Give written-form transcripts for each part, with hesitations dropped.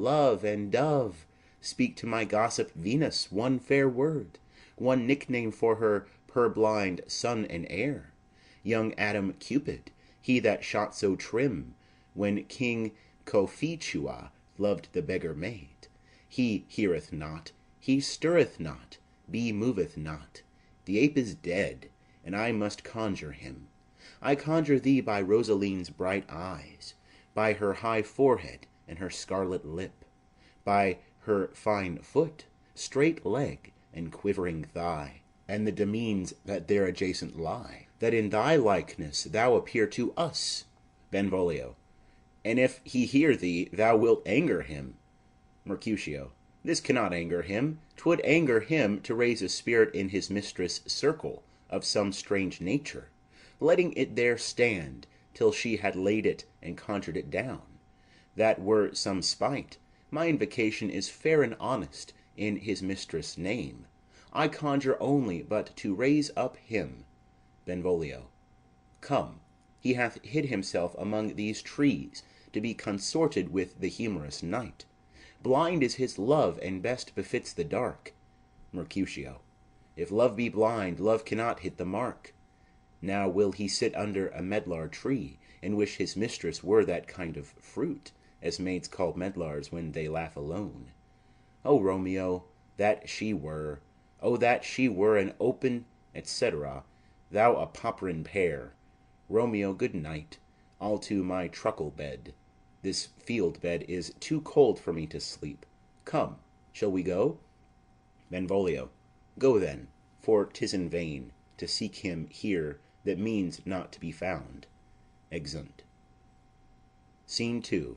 love and dove, speak to my gossip Venus one fair word, one nickname for her purblind son and heir, young Adam Cupid, he that shot so trim, when King Cophetua loved the beggar maid. He heareth not, he stirreth not, bee moveth not, the ape is dead, and I must conjure him. I conjure thee by Rosaline's bright eyes, by her high forehead and her scarlet lip, by her fine foot, straight leg, and quivering thigh, and the demesnes that there adjacent lie, that in thy likeness thou appear to us. Benvolio. And if he hear thee, thou wilt anger him. Mercutio. This cannot anger him. 'Twould anger him to raise a spirit in his mistress' circle of some strange nature, letting it there stand till she had laid it and conjured it down. That were some spite. My invocation is fair and honest in his mistress' name. I conjure only but to raise up him. Benvolio. Come, he hath hid himself among these trees, to be consorted with the humorous night. Blind is his love, and best befits the dark. Mercutio. If love be blind, love cannot hit the mark. Now will he sit under a medlar tree, and wish his mistress were that kind of fruit, as maids call medlars when they laugh alone. O Romeo, that she were, O that she were an open, etc., thou a popperin pear. Romeo, good night. I'll to my truckle bed. This field bed is too cold for me to sleep. Come, shall we go? Benvolio. Go then, for 'tis in vain to seek him here that means not to be found. Exeunt. Scene 2.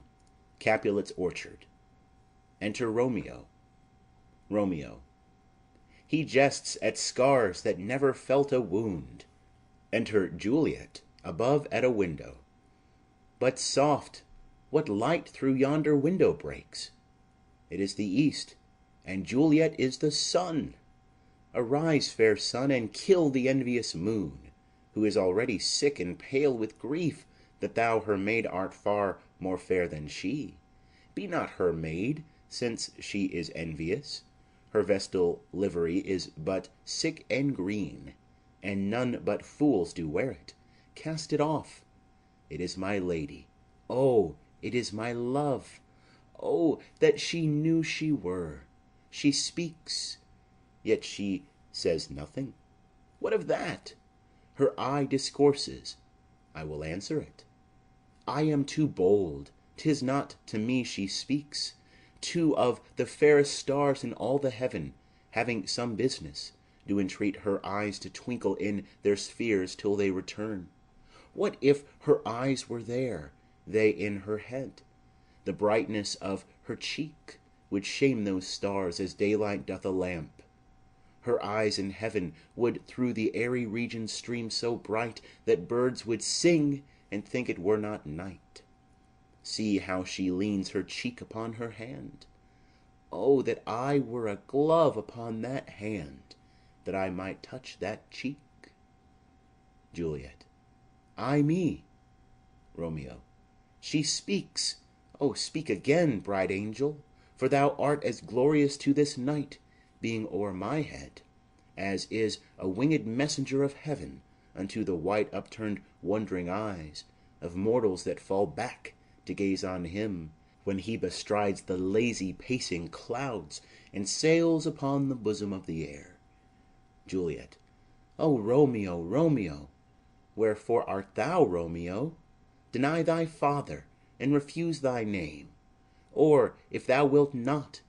Capulet's orchard. Enter Romeo. Romeo. He jests at scars that never felt a wound. Enter Juliet, above at a window. But soft, what light through yonder window breaks? It is the east, and Juliet is the sun. Arise, fair sun, and kill the envious moon, who is already sick and pale with grief that thou her maid art far more fair than she. Be not her maid, since she is envious. Her vestal livery is but sick and green, and none but fools do wear it. Cast it off. It is my lady. Oh, it is my love. Oh, that she knew she were. She speaks, yet she says nothing. What of that? Her eye discourses. I will answer it. I am too bold. 'Tis not to me she speaks. Two of the fairest stars in all the heaven, having some business, do entreat her eyes to twinkle in their spheres till they return. What if her eyes were there, they in her head? The brightness of her cheek would shame those stars as daylight doth a lamp. Her eyes in heaven would through the airy region stream so bright that birds would sing and think it were not night. See how she leans her cheek upon her hand. Oh, that I were a glove upon that hand, that I might touch that cheek. Juliet. Ay me. Romeo. She speaks. Oh, speak again, bright angel, for thou art as glorious to this night, being o'er my head, as is a winged messenger of heaven unto the white upturned wondering eyes of mortals that fall back to gaze on him when he bestrides the lazy pacing clouds and sails upon the bosom of the air. Juliet. O Romeo, Romeo, wherefore art thou Romeo? Deny thy father, and refuse thy name. Or, if thou wilt not,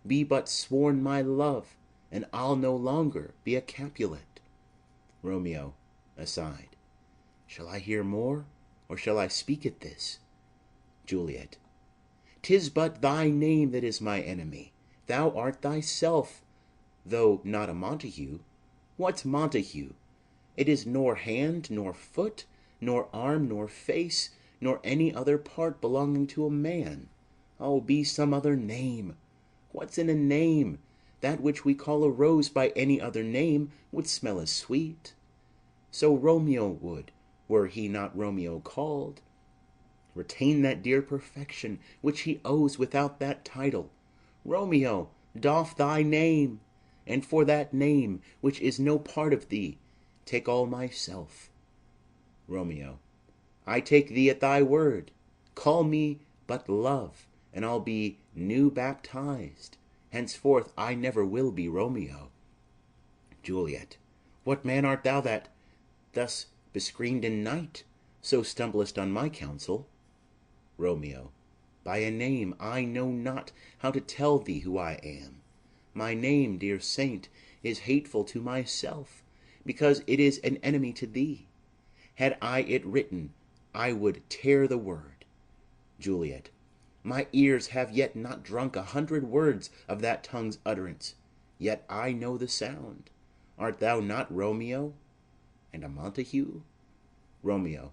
be but sworn my love, and I'll no longer be a Capulet. Romeo, aside. Shall I hear more, or shall I speak at this? Juliet. 'Tis but thy name that is my enemy. Thou art thyself, though not a Montague. What's Montague? It is nor hand, nor foot, nor arm, nor face, nor any other part belonging to a man. Oh, be some other name. What's in a name? That which we call a rose by any other name would smell as sweet. So Romeo would, were he not Romeo called. retain that dear perfection which he owes without that title. Romeo, doff thy name, and for that name, which is no part of thee, take all myself. Romeo, I take thee at thy word. Call me but love, and I'll be new baptized. Henceforth I never will be Romeo. Juliet, what man art thou that, thus bescreened in night, so stumblest on my counsel? Romeo, by a name I know not how to tell thee who I am. My name, dear saint, is hateful to myself, because it is an enemy to thee. Had I it written, I would tear the word. Juliet, my ears have yet not drunk 100 words of that tongue's utterance, yet I know the sound. Art thou not Romeo, and a Montague? Romeo,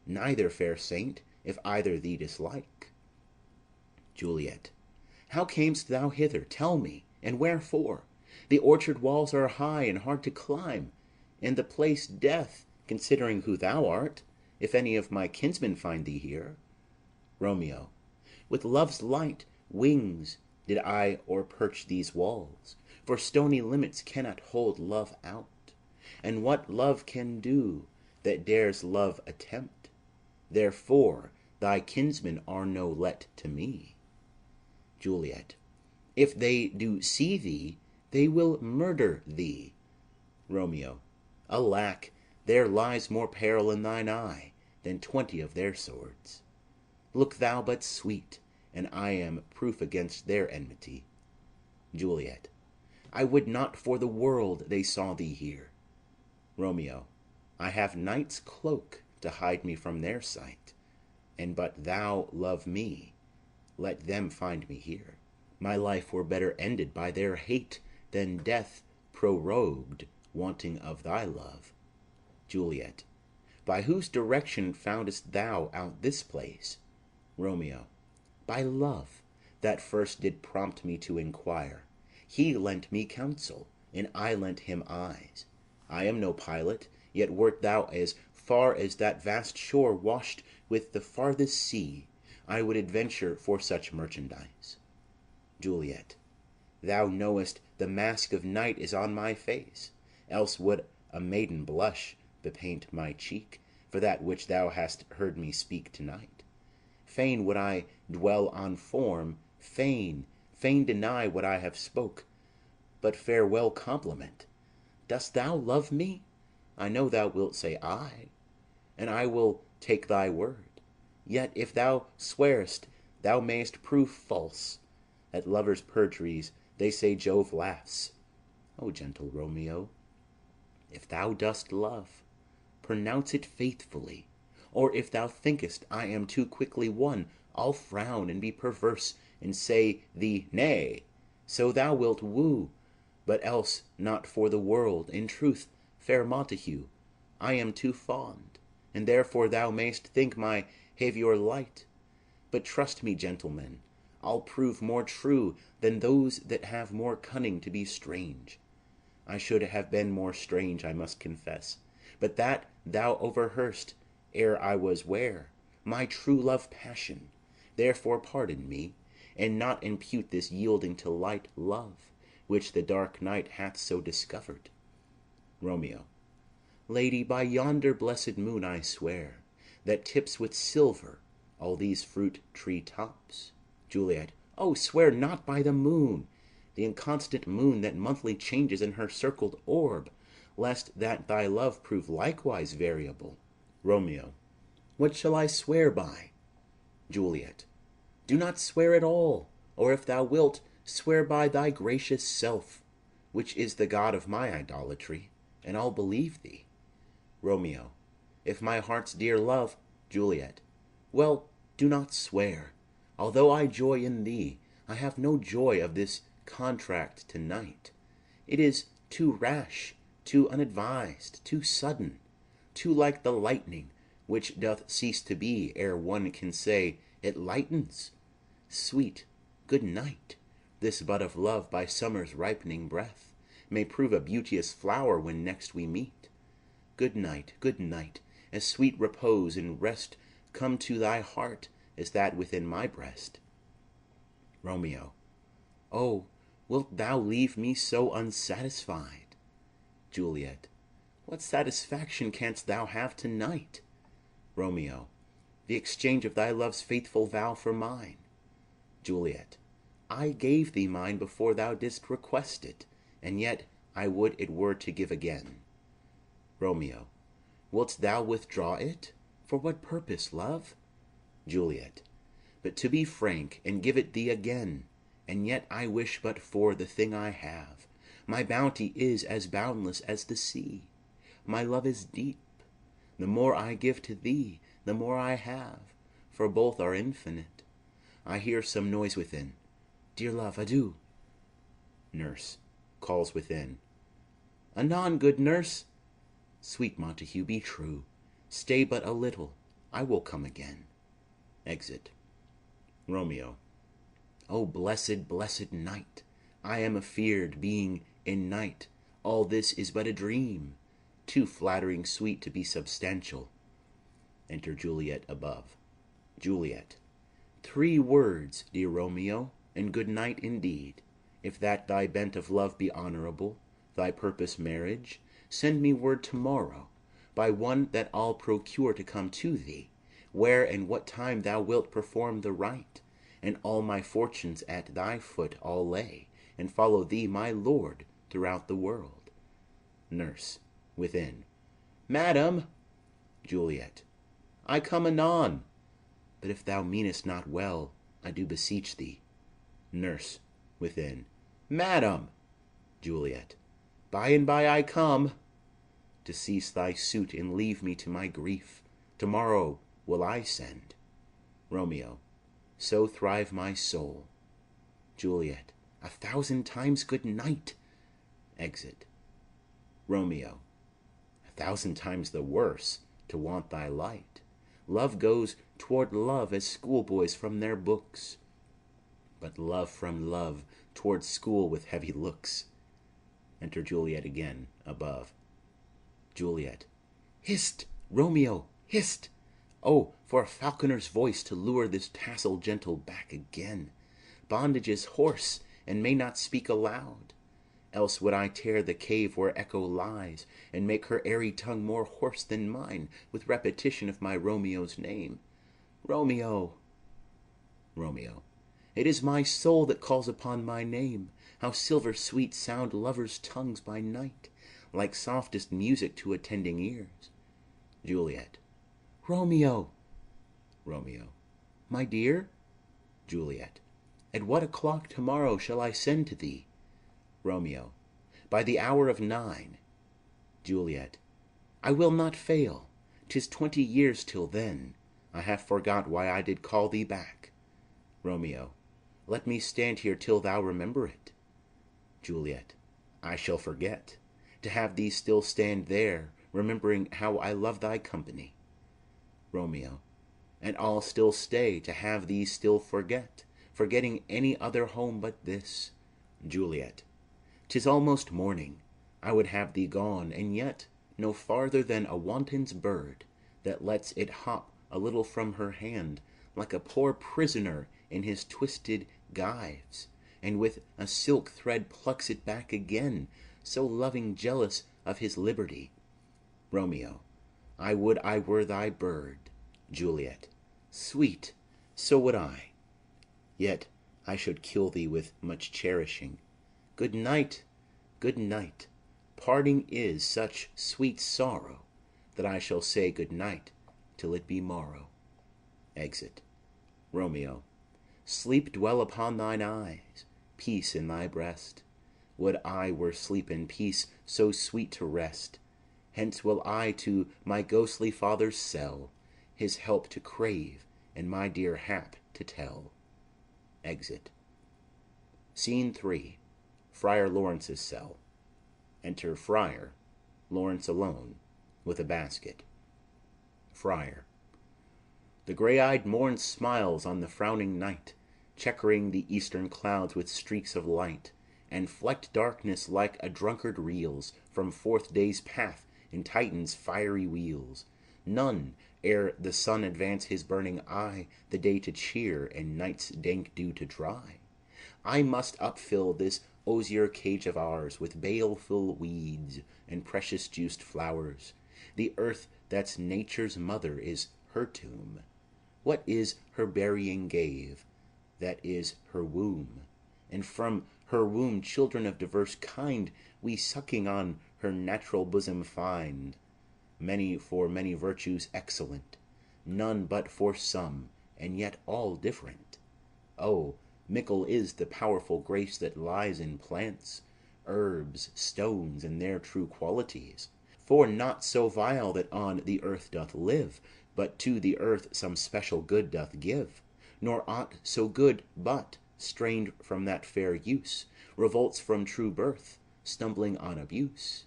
neither, fair saint, if either thee dislike. Juliet, how camest thou hither? Tell me, and wherefore? The orchard walls are high and hard to climb, and the place death, considering who thou art, if any of my kinsmen find thee here. Romeo, with love's light wings did I o'erperch these walls, for stony limits cannot hold love out. And what love can do that dares love attempt? Therefore thy kinsmen are no let to me. Juliet, if they do see thee, they will murder thee. Romeo, alack, there lies more peril in thine eye than 20 of their swords. Look thou but sweet, and I am proof against their enmity. Juliet, I would not for the world they saw thee here. Romeo, I have night's cloak to hide me from their sight, and but thou love me, let them find me here. My life were better ended by their hate than death prorogued, wanting of thy love. Juliet, by whose direction foundest thou out this place? Romeo, by love, that first did prompt me to inquire. He lent me counsel, and I lent him eyes. I am no pilot, yet wert thou as far as that vast shore washed with the farthest sea, I would adventure for such merchandise. Juliet, thou knowest the mask of night is on my face, else would a maiden blush bepaint my cheek for that which thou hast heard me speak to-night. Fain would I dwell on form, fain deny what I have spoke, but farewell compliment. Dost thou love me? I know thou wilt say aye, and I will take thy word. Yet if thou swearest, thou mayst prove false. At lovers' perjuries they say Jove laughs. O gentle Romeo, if thou dost love, pronounce it faithfully, or if thou thinkest I am too quickly won, I'll frown and be perverse, and say thee nay, so thou wilt woo, but else not for the world. In truth, fair Montague, I am too fond, and therefore thou mayst think my haviour light. But trust me, gentlemen, I'll prove more true than those that have more cunning to be strange. I should have been more strange, I must confess, but that thou overheardst ere I was ware, my true love passion. Therefore pardon me, and not impute this yielding to light love, which the dark night hath so discovered. Romeo, lady, by yonder blessed moon I swear, that tips with silver all these fruit tree tops. Juliet, oh, swear not by the moon, the inconstant moon that monthly changes in her circled orb, lest that thy love prove likewise variable. Romeo, what shall I swear by? Juliet, do not swear at all, or if thou wilt, swear by thy gracious self, which is the god of my idolatry, and I'll believe thee. Romeo, if my heart's dear love. Juliet, well, do not swear. Although I joy in thee, I have no joy of this contract to-night. It is too rash, too unadvised, too sudden, too like the lightning, which doth cease to be ere one can say it lightens. Sweet, good night. This bud of love by summer's ripening breath may prove a beauteous flower when next we meet. Good night, as sweet repose and rest come to thy heart as that within my breast. Romeo. Oh, wilt thou leave me so unsatisfied? Juliet. What satisfaction canst thou have tonight? Romeo. The exchange of thy love's faithful vow for mine. Juliet. I gave thee mine before thou didst request it, and yet I would it were to give again. Romeo. Wilt thou withdraw it? For what purpose, love? Juliet. But to be frank, and give it thee again, and yet I wish but for the thing I have. My bounty is as boundless as the sea. My love is deep. The more I give to thee, the more I have, for both are infinite. I hear some noise within. Dear love, adieu. Nurse calls within. Anon, good nurse. Sweet Montague, be true. Stay but a little. I will come again. Exit. Romeo. O blessed, blessed night! I am afeard, being in night. All this is but a dream, too flattering sweet to be substantial. Enter Juliet above. Juliet. 3 words, dear Romeo, and good night indeed. If that thy bent of love be honorable, thy purpose marriage, send me word tomorrow, by one that I'll procure to come to thee, where and what time thou wilt perform the rite, and all my fortunes at thy foot I'll lay, and follow thee, my lord, throughout the world. Nurse, within. Madam! Juliet. I come anon. But if thou meanest not well, I do beseech thee. Nurse, within. Madam! Juliet. By and by I come. To cease thy suit and leave me to my grief, tomorrow will I send. Romeo. So thrive my soul. Juliet. 1,000 times good night. Exit. Romeo. 1,000 times the worse to want thy light. Love goes toward love as schoolboys from their books, but love from love toward school with heavy looks. Enter Juliet again, above. Juliet. Hist, Romeo, hist! Oh, for a falconer's voice to lure this tassel gentle back again. Bondage is hoarse, and may not speak aloud. Else would I tear the cave where echo lies, and make her airy tongue more hoarse than mine with repetition of my Romeo's name. Romeo! Romeo. It is my soul that calls upon my name. How silver sweet sound lovers' tongues by night, like softest music to attending ears. Juliet. Romeo! Romeo. My dear? Juliet. At what o'clock tomorrow shall I send to thee? Romeo. By the hour of 9. Juliet. I will not fail. 'Tis 20 years till then. I have forgot why I did call thee back. Romeo. Let me stand here till thou remember it. Juliet. I shall forget, to have thee still stand there, remembering how I love thy company. Romeo. And I'll still stay, to have thee still forget, forgetting any other home but this. Juliet. 'Tis almost morning. I would have thee gone, and yet no farther than a wanton's bird, that lets it hop a little from her hand, like a poor prisoner in his twisted gyves, and with a silk thread plucks it back again, so loving jealous of his liberty. Romeo. I would I were thy bird. Juliet. Sweet, so would I. Yet I should kill thee with much cherishing. Good night, good night. Parting is such sweet sorrow, that I shall say good night till it be morrow. Exit. Romeo. Sleep dwell upon thine eyes, peace in thy breast. Would I were sleep and peace, so sweet to rest. Hence will I to my ghostly father's cell, his help to crave, and my dear hap to tell. Exit. Scene 3. Friar Lawrence's cell. Enter Friar, Lawrence alone, with a basket. Friar. The grey-eyed morn smiles on the frowning night, checkering the eastern clouds with streaks of light, and flecked darkness like a drunkard reels from forth day's path in Titan's fiery wheels. None, ere the sun advance his burning eye, the day to cheer and night's dank dew to dry. I must upfill this osier cage of ours with baleful weeds and precious juiced flowers. The earth that's nature's mother is her tomb. What is her burying grave? That is her womb. And from her womb children of diverse kind we sucking on her natural bosom find, many for many virtues excellent, none but for some, and yet all different. Oh, mickle is the powerful grace that lies in plants, herbs, stones, and their true qualities. For naught so vile that on the earth doth live, but to the earth some special good doth give, nor aught so good but, strained from that fair use, revolts from true birth, stumbling on abuse.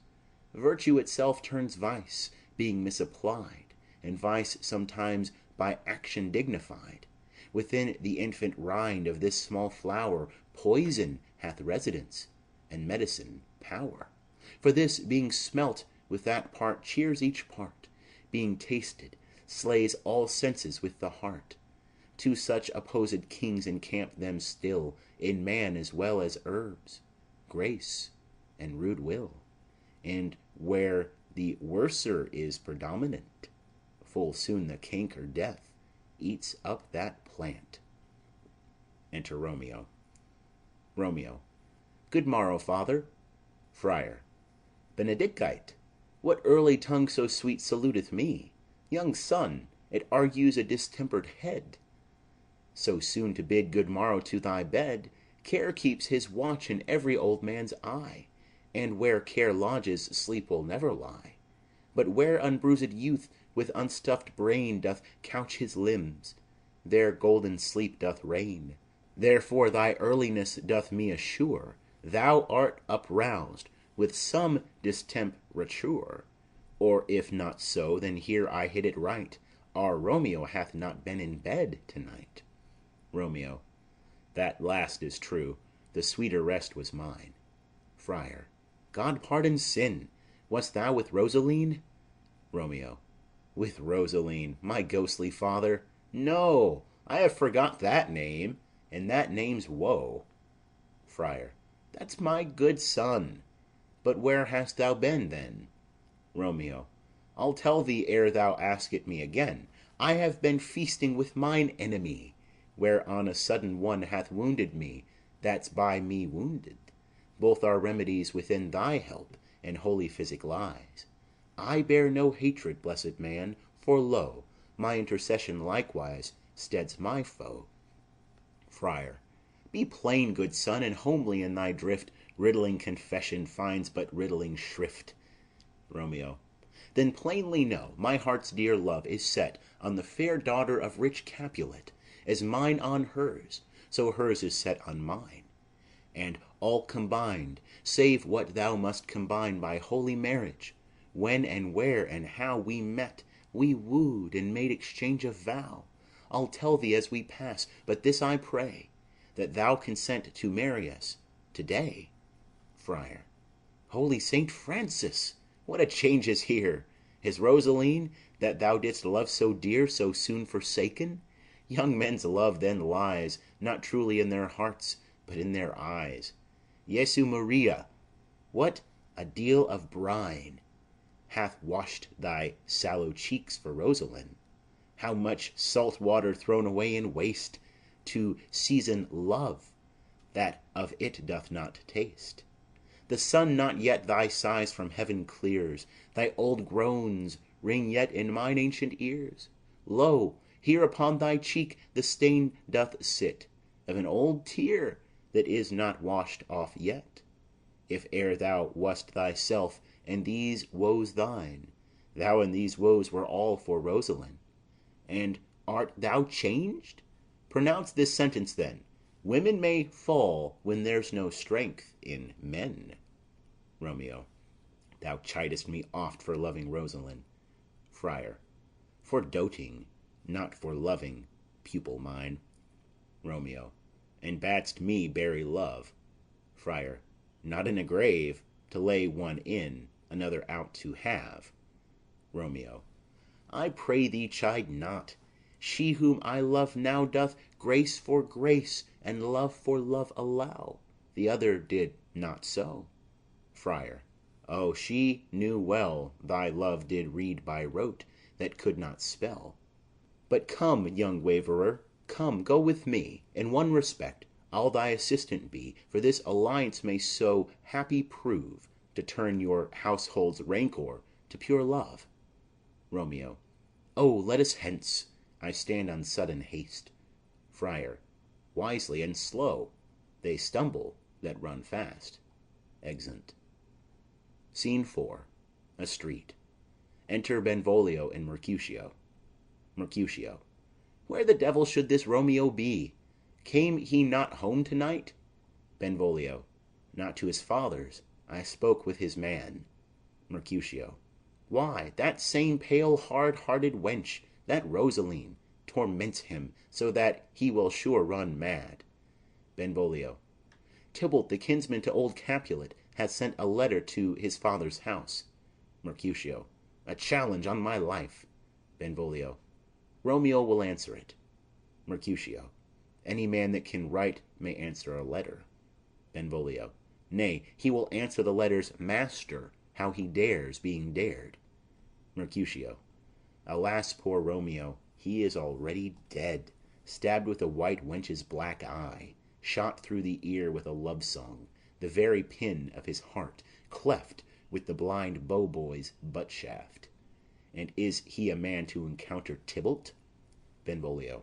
Virtue itself turns vice, being misapplied, and vice sometimes by action dignified. Within the infant rind of this small flower poison hath residence, and medicine power. For this, being smelt with that part, cheers each part, being tasted, slays all senses with the heart. Two such opposed kings encamp them still, in man as well as herbs, grace and rude will. And where the worser is predominant, full soon the canker death eats up that plant. Enter Romeo. Romeo. Good morrow, father. Friar. Benedicite. What early tongue so sweet saluteth me? Young son, it argues a distempered head. So soon to bid good morrow to thy bed, care keeps his watch in every old man's eye, and where care lodges, sleep will never lie. But where unbruised youth with unstuffed brain doth couch his limbs, there golden sleep doth reign. Therefore thy earliness doth me assure thou art uproused with some distemperature. Or if not so, then here I hit it right, our Romeo hath not been in bed tonight. Romeo. That last is true, the sweeter rest was mine. Friar. God pardon sin, wast thou with Rosaline? Romeo. With Rosaline, my ghostly father? No, I have forgot that name, and that name's woe. Friar. That's my good son. But where hast thou been, then? Romeo. I'll tell thee ere thou ask it me again. I have been feasting with mine enemy, where on a sudden one hath wounded me, that's by me wounded. Both are remedies within thy help, and holy physic lies. I bear no hatred, blessed man, for lo, my intercession likewise steads my foe. Friar. Be plain, good son, and homely in thy drift. Riddling confession finds but riddling shrift. Romeo. Then plainly know, my heart's dear love is set on the fair daughter of rich Capulet, as mine on hers, so hers is set on mine. And all combined, save what thou must combine by holy marriage, when and where and how we met, we wooed and made exchange of vow, I'll tell thee as we pass, but this I pray, that thou consent to marry us today. Friar. Holy Saint Francis, what a change is here! Is Rosaline, that thou didst love so dear, so soon forsaken? Young men's love then lies, not truly in their hearts, but in their eyes. Jesu Maria, what a deal of brine hath washed thy sallow cheeks for Rosaline! How much salt water thrown away in waste, to season love that of it doth not taste! The sun not yet thy sighs from heaven clears, thy old groans ring yet in mine ancient ears. Lo, here upon thy cheek the stain doth sit of an old tear that is not washed off yet. If e'er thou wast thyself, and these woes thine, thou and these woes were all for Rosaline. And art thou changed? Pronounce this sentence then: women may fall when there's no strength in men. Romeo. Thou chidest me oft for loving Rosaline. Friar. For doting, not for loving, pupil mine. Romeo. And badst me bury love. Friar. Not in a grave, to lay one in, another out to have. Romeo. I pray thee chide not. She whom I love now doth grace for grace and love for love allow. The other did not so. Friar. Oh, she knew well thy love did read by rote, that could not spell. But come, young waverer, come, go with me. In one respect I'll thy assistant be, for this alliance may so happy prove to turn your household's rancour to pure love. Romeo. Oh, let us hence. I stand on sudden haste. Friar. Wisely and slow. They stumble that run fast. Exeunt. Scene 4. A street. Enter Benvolio and Mercutio. Mercutio. Where the devil should this Romeo be? Came he not home to-night? Benvolio. Not to his father's. I spoke with his man. Mercutio. Why, that same pale hard-hearted wench, that Rosaline, torments him so that he will sure run mad. Benvolio. Tybalt, the kinsman to old Capulet, hath sent a letter to his father's house. Mercutio. A challenge on my life. Benvolio. Romeo will answer it. Mercutio. Any man that can write may answer a letter. Benvolio. Nay, he will answer the letter's master, how he dares, being dared. Mercutio. Alas, poor Romeo, he is already dead, stabbed with a white wench's black eye, shot through the ear with a love song, the very pin of his heart, cleft with the blind bow-boy's butt shaft. And is he a man to encounter Tybalt? Benvolio.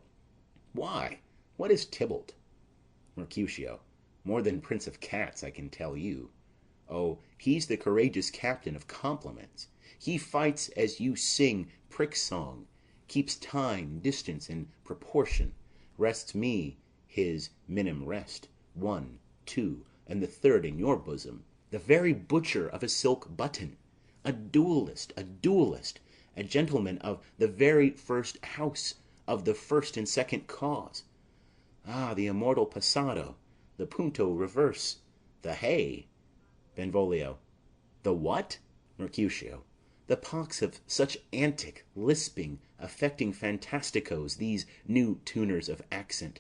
Why, what is Tybalt? Mercutio. More than Prince of Cats, I can tell you. Oh, he's the courageous captain of compliments. He fights as you sing prick-song, keeps time, distance, and proportion, rests me his minim rest, 1, 2, and the third in your bosom, the very butcher of a silk button, a duellist, a gentleman of the very first house, of the first and second cause. Ah, the immortal passado, the punto reverse, the hay. Benvolio. The what? Mercutio. The pox of such antic, lisping, affecting fantasticos, these new tuners of accent.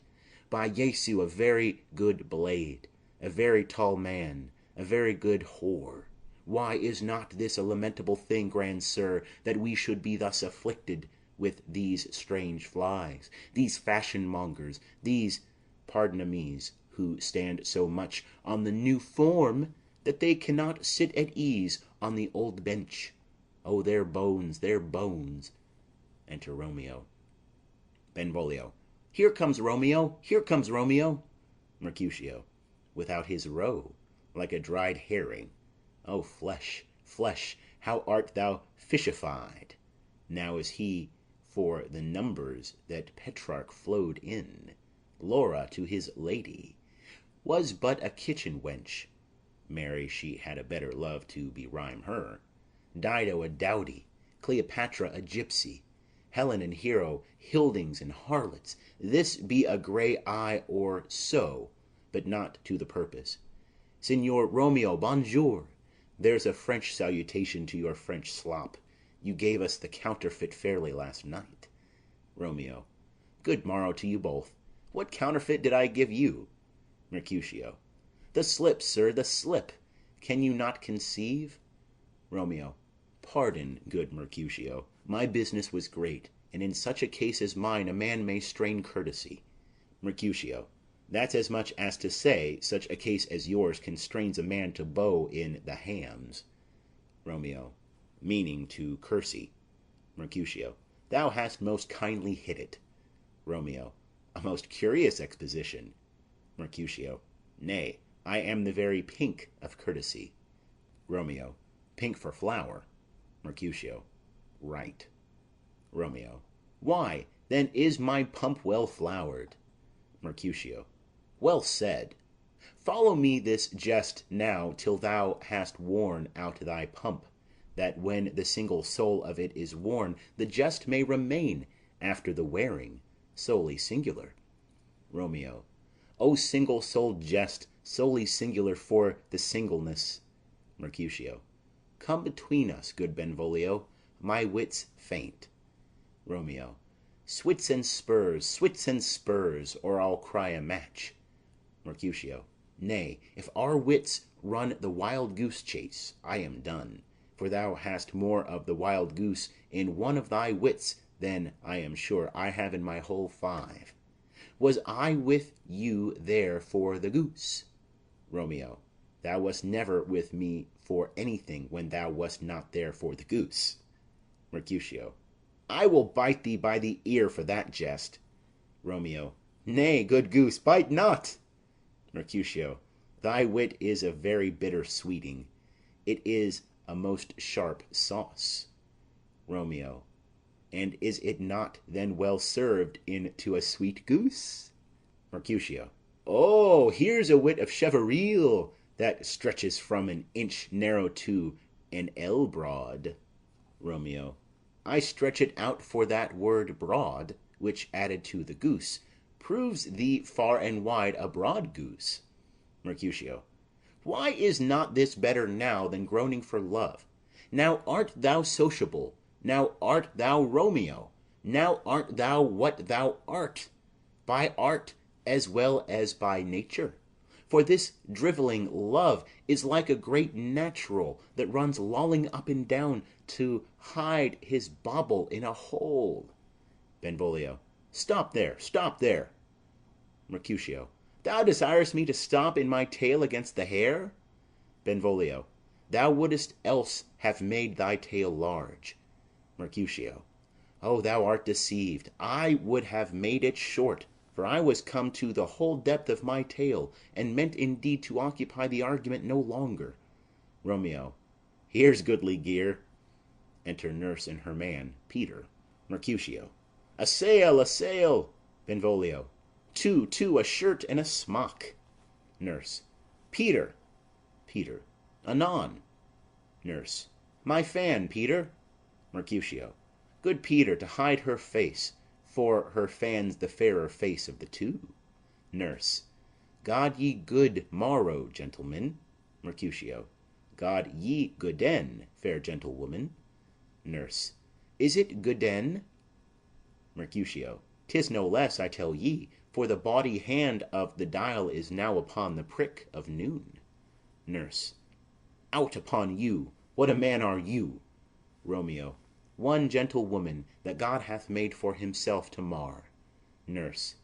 By Jesu, a very good blade, a very tall man, a very good whore. Why is not this a lamentable thing, grand sir, that we should be thus afflicted with these strange flies, these fashion-mongers, these pardon-amies, who stand so much on the new form that they cannot sit at ease on the old bench? Oh, their bones, their bones. Enter Romeo. Benvolio. Here comes Romeo, here comes Romeo. Mercutio. Without his roe, like a dried herring. O flesh, flesh, how art thou fishified! Now is he for the numbers that Petrarch flowed in. Laura to his lady was but a kitchen wench. Marry, she had a better love to berhyme her. Dido a dowdy, Cleopatra a gypsy, Helen and Hero Hildings and harlots. This be a grey eye or so, but not to the purpose. Signor Romeo, bonjour. There's a French salutation to your French slop. You gave us the counterfeit fairly last night. Romeo. Good morrow to you both. What counterfeit did I give you? Mercutio. The slip, sir, the slip. Can you not conceive? Romeo. Pardon, good Mercutio. My business was great, and in such a case as mine a man may strain courtesy. Mercutio. That's as much as to say such a case as yours constrains a man to bow in the hams. Romeo. Meaning to Kersey. Mercutio. Thou hast most kindly hit it. Romeo. A most curious exposition. Mercutio. Nay, I am the very pink of courtesy. Romeo. Pink for flower. Mercutio. Right. Romeo. Why, then is my pump well flowered? Mercutio. Well said. Follow me this jest now till thou hast worn out thy pump, that when the single soul of it is worn, the jest may remain after the wearing, solely singular. Romeo. O single-souled jest, solely singular for the singleness. Mercutio. Come between us, good Benvolio, my wits faint. Romeo. Swits and spurs, or I'll cry a match. Mercutio. Nay, if our wits run the wild goose chase, I am done. For thou hast more of the wild goose in one of thy wits than, I am sure, I have in my whole 5. Was I with you there for the goose? Romeo. Thou wast never with me for anything when thou wast not there for the goose. Mercutio. I will bite thee by the ear for that jest. Romeo. Nay, good goose, bite not. Mercutio. Thy wit is a very bitter sweeting. It is a most sharp sauce. Romeo. And is it not then well served into a sweet goose? Mercutio. Oh, here's a wit of cheveril that stretches from an inch narrow to an ell broad. Romeo. I stretch it out for that word broad, which added to the goose proves thee far and wide a broad goose. Mercutio. Why is not this better now than groaning for love? Now art thou sociable, now art thou Romeo, now art thou what thou art, by art as well as by nature. For this drivelling love is like a great natural that runs lolling up and down to hide his bauble in a hole. Benvolio. Stop there, stop there. Mercutio. Thou desirest me to stop in my tale against the hair? Benvolio. Thou wouldst else have made thy tale large. Mercutio. Oh, thou art deceived. I would have made it short, for I was come to the whole depth of my tale, and meant indeed to occupy the argument no longer. Romeo. Here's goodly gear. Enter Nurse and her man, Peter. Mercutio. A sail, a sail. Benvolio. Two, a shirt and a smock. Nurse. Peter. Peter. Anon. Nurse. My fan, Peter. Mercutio. Good Peter, to hide her face, for her fan's the fairer face of the two. Nurse. God ye good morrow, gentlemen. Mercutio. God ye gooden, fair gentlewoman. Nurse. Is it gooden? Mercutio. 'Tis no less, I tell ye, for the bawdy hand of the dial is now upon the prick of noon. Nurse. Out upon you! What a man are you? Romeo. One gentlewoman that God hath made for himself to mar. Nurse.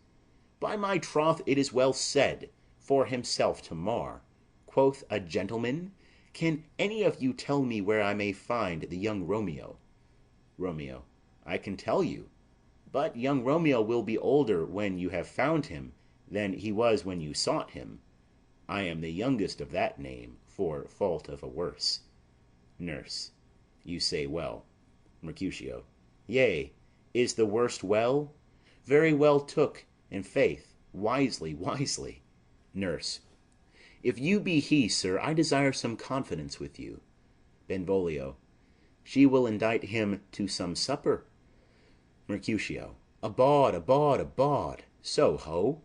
By my troth, it is well said, for himself to mar. Quoth a gentleman, can any of you tell me where I may find the young Romeo? Romeo. I can tell you, but young Romeo will be older when you have found him than he was when you sought him. I am the youngest of that name, for fault of a worse. Nurse. You say well. Mercutio. Yea, is the worst well? Very well took, in faith, wisely. Nurse. If you be he, sir, I desire some confidence with you. Benvolio. She will indite him to some supper. Mercutio. A bawd. So, ho.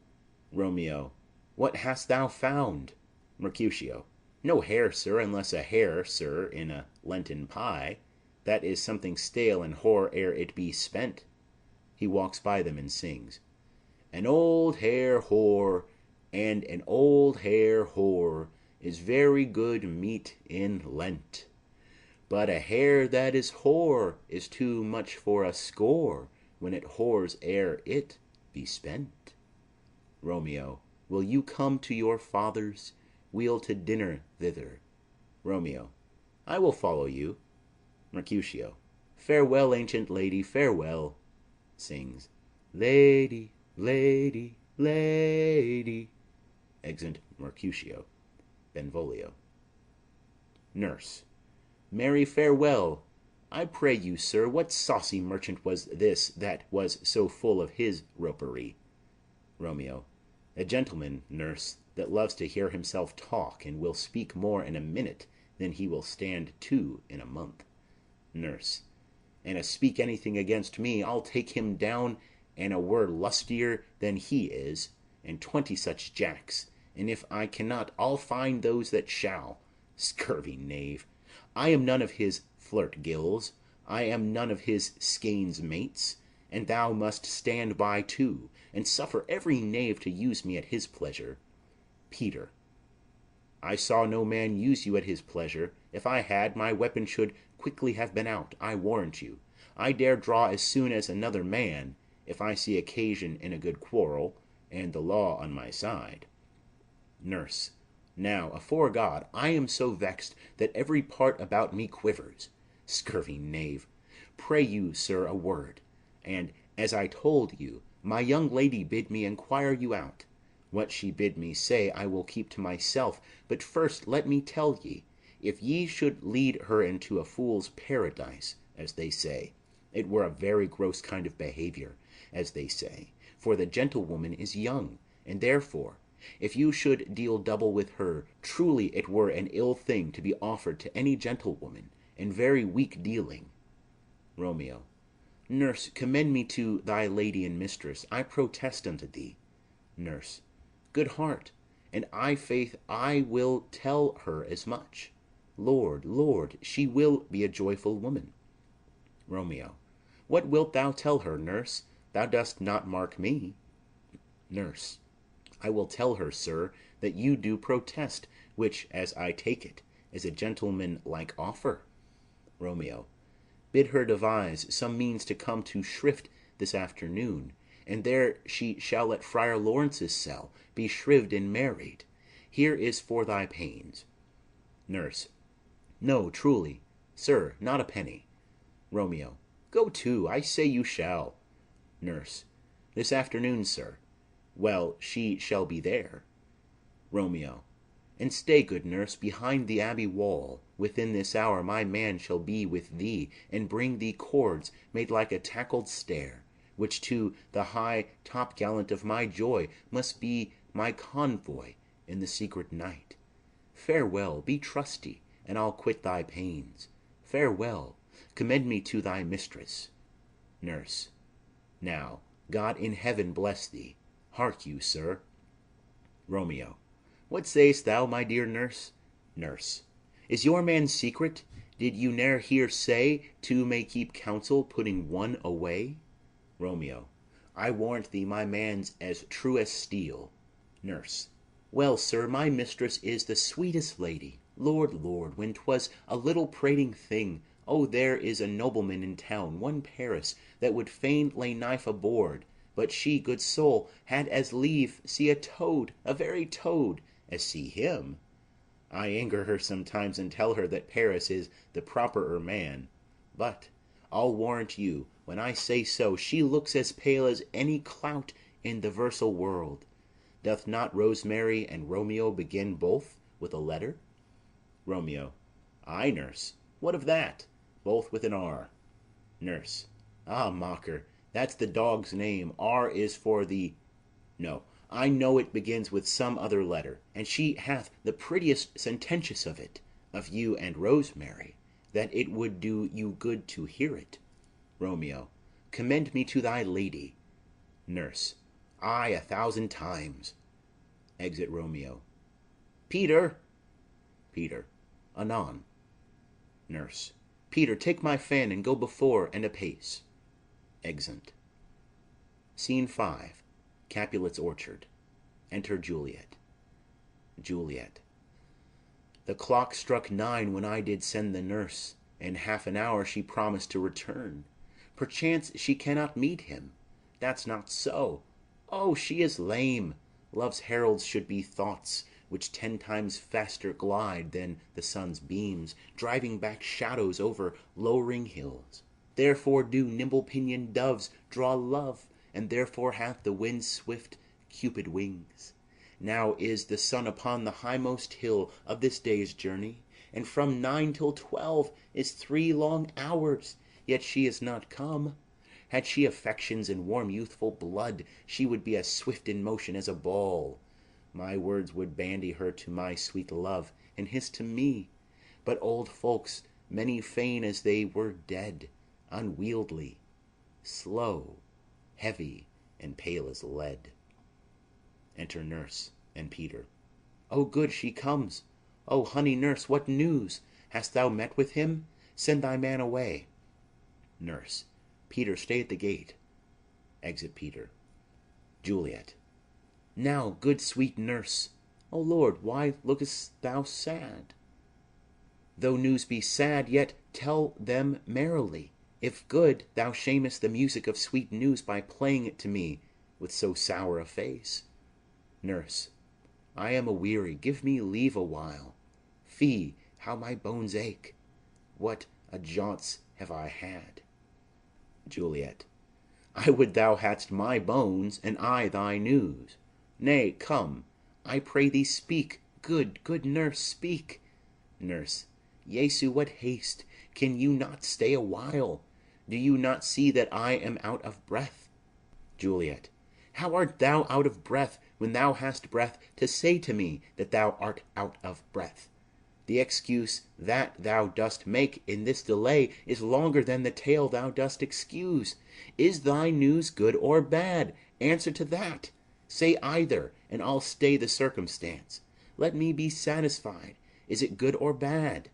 Romeo. What hast thou found? Mercutio. No hare, sir, unless a hare, sir, in a Lenten pie. That is something stale and hoar ere it be spent. He walks by them and sings. An old hare whore, and an old hare whore is very good meat in Lent. But a hare that is hoar is too much for a score when it whores ere it be spent. Romeo. Will you come to your father's? We'll to dinner thither. Romeo. I will follow you. Mercutio. Farewell, ancient lady, farewell. Sings. Lady. Exeunt Mercutio. Benvolio. Nurse. Marry, farewell. I pray you, sir, what saucy merchant was this that was so full of his ropery? Romeo. A gentleman, nurse, that loves to hear himself talk, and will speak more in a minute than he will stand to in a month. Nurse. And a speak anything against me, I'll take him down and a word lustier than he is, and 20 such jacks, and if I cannot, I'll find those that shall. Scurvy knave! I am none of his flirt gills, I am none of his skeins mates, and thou must stand by too, and suffer every knave to use me at his pleasure. Peter. I saw no man use you at his pleasure. If I had, my weapon should quickly have been out, I warrant you. I dare draw as soon as another man, if I see occasion in a good quarrel, and the law on my side. Nurse. Now, afore God, I am so vexed that every part about me quivers. Scurvy knave! Pray you, sir, a word. And, as I told you, my young lady bid me enquire you out. What she bid me say I will keep to myself, but first let me tell ye, if ye should lead her into a fool's paradise, as they say, it were a very gross kind of behaviour, as they say, for the gentlewoman is young, and therefore, if you should deal double with her, truly it were an ill thing to be offered to any gentlewoman, and very weak dealing. Romeo. Nurse, commend me to thy lady and mistress, I protest unto thee. Nurse. Good heart, and I faith I will tell her as much. Lord, Lord, she will be a joyful woman. Romeo. What wilt thou tell her, nurse? Thou dost not mark me. Nurse. I will tell her, sir, that you do protest, which, as I take it, is a gentleman-like offer. Romeo. Bid her devise some means to come to shrift this afternoon, and there she shall at Friar Lawrence's cell be shrived and married. Here is for thy pains. Nurse. No, truly, sir, not a penny. Romeo. Go to, I say you shall. Nurse. This afternoon, sir. Well, she shall be there. Romeo. And stay, good nurse, behind the abbey wall. Within this hour my man shall be with thee, and bring thee cords made like a tackled stair, which to the high topgallant of my joy must be my convoy in the secret night. Farewell, be trusty, and I'll quit thy pains. Farewell, commend me to thy mistress. Nurse. Now, God in heaven bless thee. Hark you, sir. Romeo. What say'st thou, my dear nurse? Nurse. Is your man secret? Did you ne'er hear say two may keep counsel, putting one away? Romeo. I warrant thee my man's as true as steel. Nurse. Well, sir, my mistress is the sweetest lady. Lord, Lord, when 'twas a little prating thing, oh, there is a nobleman in town, one Paris, that would fain lay knife aboard, but she, good soul, had as lieve see a toad, a very toad, as see him. I anger her sometimes, and tell her that Paris is the properer man. But, I'll warrant you, when I say so, she looks as pale as any clout in the versal world. Doth not Rosemary and Romeo begin both with a letter? Romeo. Ay, nurse. What of that? Both with an R. Nurse. Ah, mocker, that's the dog's name. R is for the... No, I know it begins with some other letter, and she hath the prettiest sententious of it, of you and Rosemary, that it would do you good to hear it. Romeo. Commend me to thy lady. Nurse. Ay, 1,000 times. Exit Romeo. Peter. Peter. Anon. Nurse. Peter, take my fan and go before and apace. Exeunt. Scene 5. Capulet's orchard. Enter Juliet. Juliet. The clock struck 9 when I did send the nurse. In half an hour she promised to return. Perchance she cannot meet him. That's not so. Oh, she is lame. Love's heralds should be thoughts, which 10 times faster glide than the sun's beams, driving back shadows over lowering hills. Therefore do nimble-pinioned doves draw love, and therefore hath the wind swift Cupid wings. Now is the sun upon the highmost hill of this day's journey, and from 9 till 12 is 3 long hours, yet she is not come. Had she affections and warm youthful blood, she would be as swift in motion as a ball. My words would bandy her to my sweet love, and his to me. But old folks, many fain as they were dead, unwieldy, slow, heavy, and pale as lead. Enter Nurse and Peter. Oh, good, she comes. Oh, honey nurse, what news? Hast thou met with him? Send thy man away. Nurse. Peter, stay at the gate. Exit Peter. Juliet. Now, good sweet nurse, O Lord, why lookest thou sad? Though news be sad, yet tell them merrily. If good, thou shamest the music of sweet news by playing it to me with so sour a face. Nurse. I am a-weary, give me leave a while. Fie, how my bones ache! What a jaunts have I had! Juliet. I would thou hadst my bones, and I thy news. Nay, come, I pray thee speak, good nurse, speak. Nurse. Jesu, what haste! Can you not stay a while? Do you not see that I am out of breath? Juliet. How art thou out of breath, when thou hast breath to say to me that thou art out of breath? The excuse that thou dost make in this delay is longer than the tale thou dost excuse. Is thy news good or bad? Answer to that. Say either, and I'll stay the circumstance. Let me be satisfied. Is it good or bad?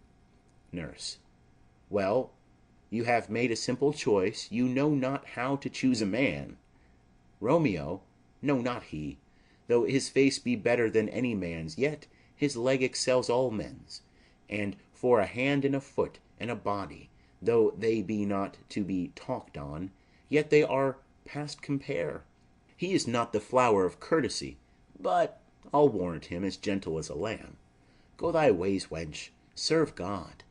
Nurse. Well, you have made a simple choice. You know not how to choose a man. Romeo, no, not he. Though his face be better than any man's, yet his leg excels all men's. And for a hand and a foot and a body, though they be not to be talked on, yet they are past compare. He is not the flower of courtesy, but I'll warrant him as gentle as a lamb. Go thy ways, wench, serve God.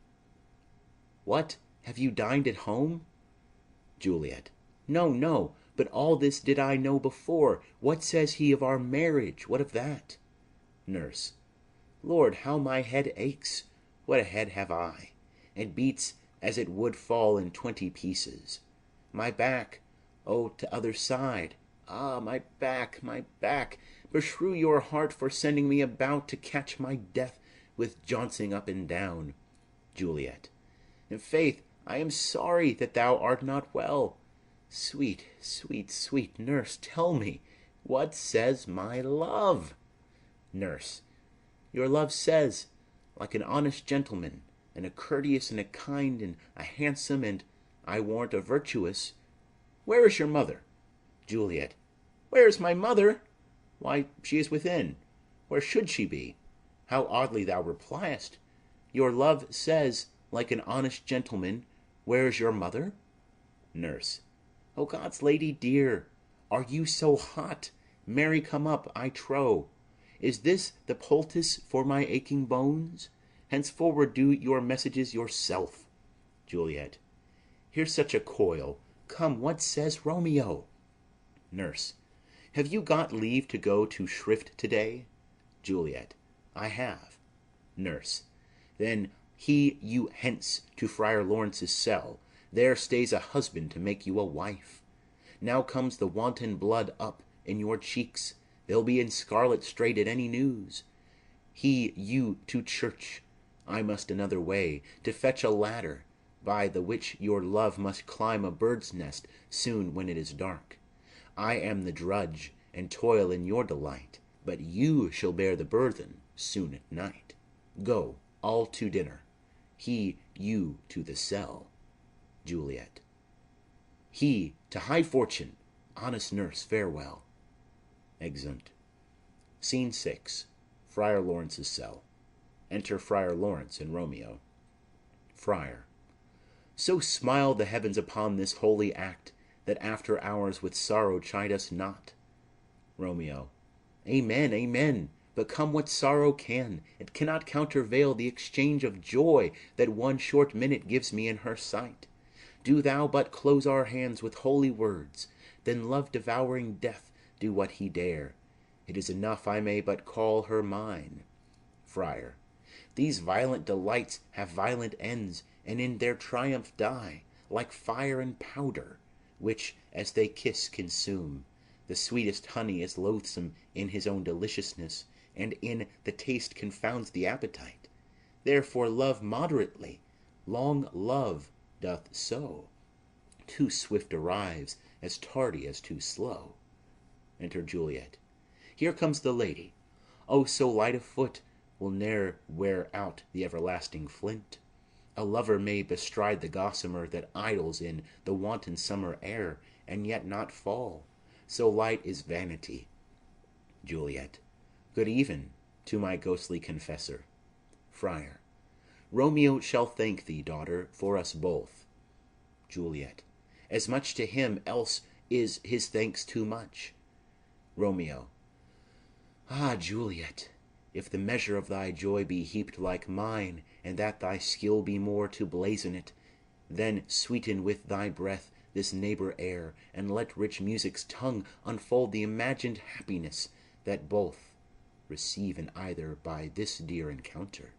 What, have you dined at home? Juliet. No, but all this did I know before. What says he of our marriage? What of that? Nurse. Lord, how my head aches! What a head have I! It beats as it would fall in 20 pieces. My back, oh, t'other side! Ah, my back, my back! Beshrew your heart for sending me about to catch my death with jouncing up and down. Juliet. In faith, I am sorry that thou art not well. Sweet nurse, tell me, what says my love? Nurse. Your love says, like an honest gentleman, and a courteous and a kind and a handsome and, I warrant, a virtuous. Where is your mother? Juliet. Where is my mother? Why, she is within. Where should she be? How oddly thou repliest! Your love says, like an honest gentleman, where is your mother? Nurse. O God's lady dear, are you so hot? Marry, come up, I trow. Is this the poultice for my aching bones? Henceforward do your messages yourself. Juliet. Here's such a coil. Come, what says Romeo? Nurse. Have you got leave to go to shrift to-day? Juliet. I have. Nurse. Then hie you hence to Friar Lawrence's cell. There stays a husband to make you a wife. Now comes the wanton blood up in your cheeks. They'll be in scarlet straight at any news. Hie you to church. I must another way, to fetch a ladder, by the which your love must climb a bird's nest soon when it is dark. I am the drudge, and toil in your delight, but you shall bear the burthen soon at night. Go, all to dinner. Hie you to the cell. Juliet. He to high fortune. Honest nurse, farewell. Exeunt. Scene 6. Friar Lawrence's cell. Enter Friar Lawrence and Romeo. Friar. So smile the heavens upon this holy act, that after hours with sorrow chide us not. Romeo. Amen, amen. But come what sorrow can, it cannot countervail the exchange of joy that one short minute gives me in her sight. Do thou but close our hands with holy words, then love-devouring death do what he dare. It is enough I may but call her mine. Friar. These violent delights have violent ends, and in their triumph die, like fire and powder, which, as they kiss, consume. The sweetest honey is loathsome in his own deliciousness, and in the taste confounds the appetite. Therefore love moderately. Long love doth so. Too swift arrives, as tardy as too slow. Enter Juliet. Here comes the lady. Oh, so light of foot will ne'er wear out the everlasting flint. A lover may bestride the gossamer that idles in the wanton summer air, and yet not fall, so light is vanity. Juliet. Good even to my ghostly confessor. Friar. Romeo shall thank thee, daughter, for us both. Juliet. As much to him, else is his thanks too much. Romeo. Ah, Juliet, if the measure of thy joy be heaped like mine, and that thy skill be more to blazon it, then sweeten with thy breath this neighbor air, and let rich music's tongue unfold the imagined happiness that both receive in either by this dear encounter.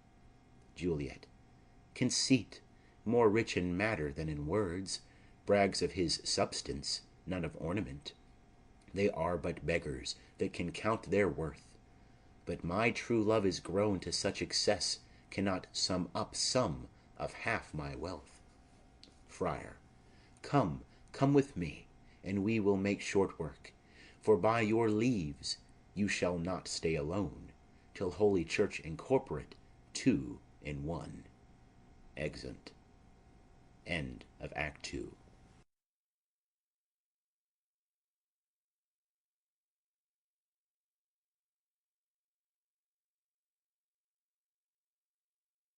Juliet. Conceit, more rich in matter than in words, brags of his substance, none of ornament. They are but beggars that can count their worth. But my true love is grown to such excess, cannot sum up some of half my wealth. Friar. Come, come with me, and we will make short work, for by your leaves you shall not stay alone, till Holy Church incorporate two in one. Exeunt. End of Act 2.